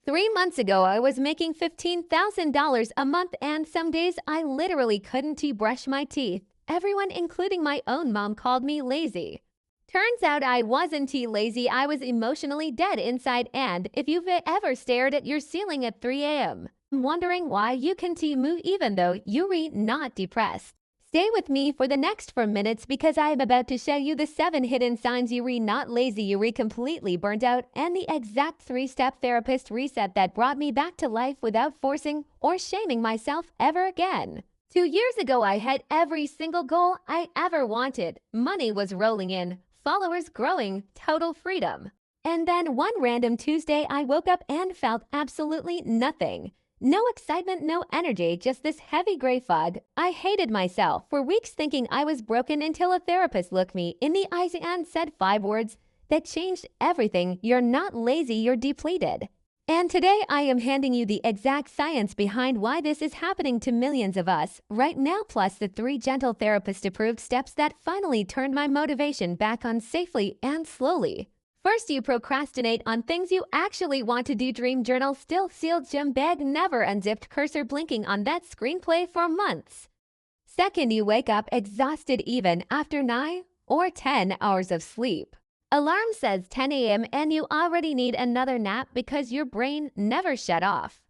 3 months ago, I was making $15,000 a month, and some days I literally couldn't brush my teeth. Everyone, including my own mom, called me lazy. Turns out I wasn't lazy, I was emotionally dead inside, and if you've ever stared at your ceiling at 3 a.m., wondering why you can't move even though you're not depressed. Stay with me for the next 4 minutes because I am about to show you the 7 hidden signs you're not lazy, you're completely burnt out, and the exact 3-step therapist reset that brought me back to life without forcing or shaming myself ever again. 2 years ago, I had every single goal I ever wanted. Money was rolling in, followers growing, total freedom. And then one random Tuesday, I woke up and felt absolutely nothing. No excitement, no energy, just this heavy gray fog. I hated myself for weeks, thinking I was broken, until a therapist looked me in the eyes and said 5 words that changed everything. You're not lazy, you're depleted. And today I am handing you the exact science behind why this is happening to millions of us right now, plus the 3 gentle therapist-approved steps that finally turned my motivation back on safely and slowly. First, you procrastinate on things you actually want to do. Dream journal still sealed, gym bag never unzipped, cursor blinking on that screenplay for months. Second, you wake up exhausted even after 9 or 10 hours of sleep. Alarm says 10 a.m. and you already need another nap because your brain never shut off.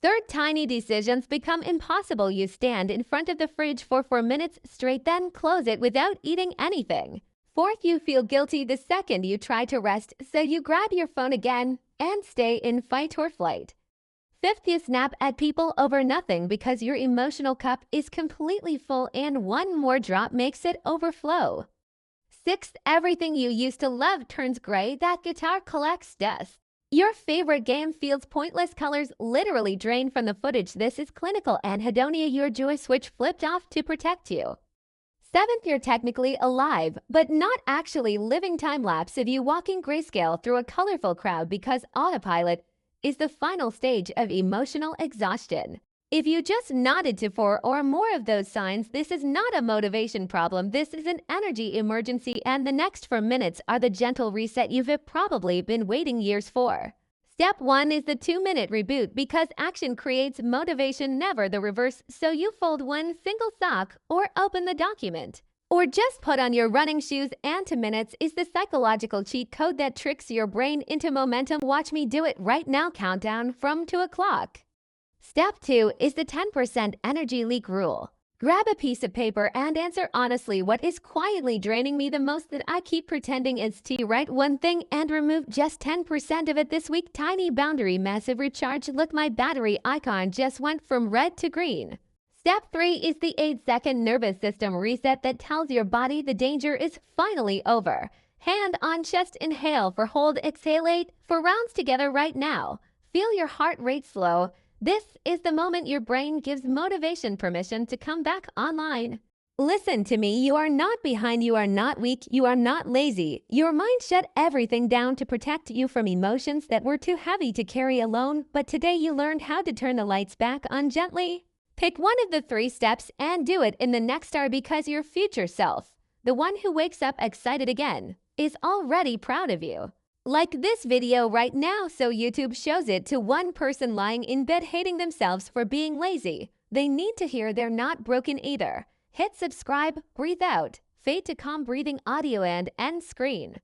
Third, tiny decisions become impossible. You stand in front of the fridge for 4 minutes straight, then close it without eating anything. Fourth, you feel guilty the second you try to rest, so you grab your phone again and stay in fight or flight. Fifth, you snap at people over nothing because your emotional cup is completely full and one more drop makes it overflow. Sixth, everything you used to love turns gray. That guitar collects dust. Your favorite game feels pointless. Colors literally drain from the footage. This is clinical anhedonia. Your joy switch flipped off to protect you. Seventh, you're technically alive, but not actually living. Time-lapse of you walking grayscale through a colorful crowd because autopilot is the final stage of emotional exhaustion. If you just nodded to 4 or more of those signs, this is not a motivation problem. This is an energy emergency, and the next 4 minutes are the gentle reset you've probably been waiting years for. Step 1 is the 2-minute reboot because action creates motivation, never the reverse. So you fold one single sock or open the document or just put on your running shoes, and 2 minutes is the psychological cheat code that tricks your brain into momentum. Watch me do it right now. Countdown from 2 o'clock. Step 2 is the 10% energy leak rule. Grab a piece of paper and answer honestly, what is quietly draining me the most that I keep pretending is to write one thing and remove just 10% of it this week. Tiny boundary, massive recharge. Look, my battery icon just went from red to green. Step 3 is the 8-second nervous system reset that tells your body the danger is finally over. Hand on chest, inhale for hold, exhale 8 for rounds together right now. Feel your heart rate slow. This is the moment your brain gives motivation permission to come back online. Listen to me, you are not behind, you are not weak, you are not lazy. Your mind shut everything down to protect you from emotions that were too heavy to carry alone, but today you learned how to turn the lights back on gently. Pick one of the 3 steps and do it in the next hour because your future self, the one who wakes up excited again, is already proud of you. Like this video right now so YouTube shows it to one person lying in bed hating themselves for being lazy. They need to hear they're not broken either. Hit subscribe, breathe out, fade to calm breathing audio and end screen.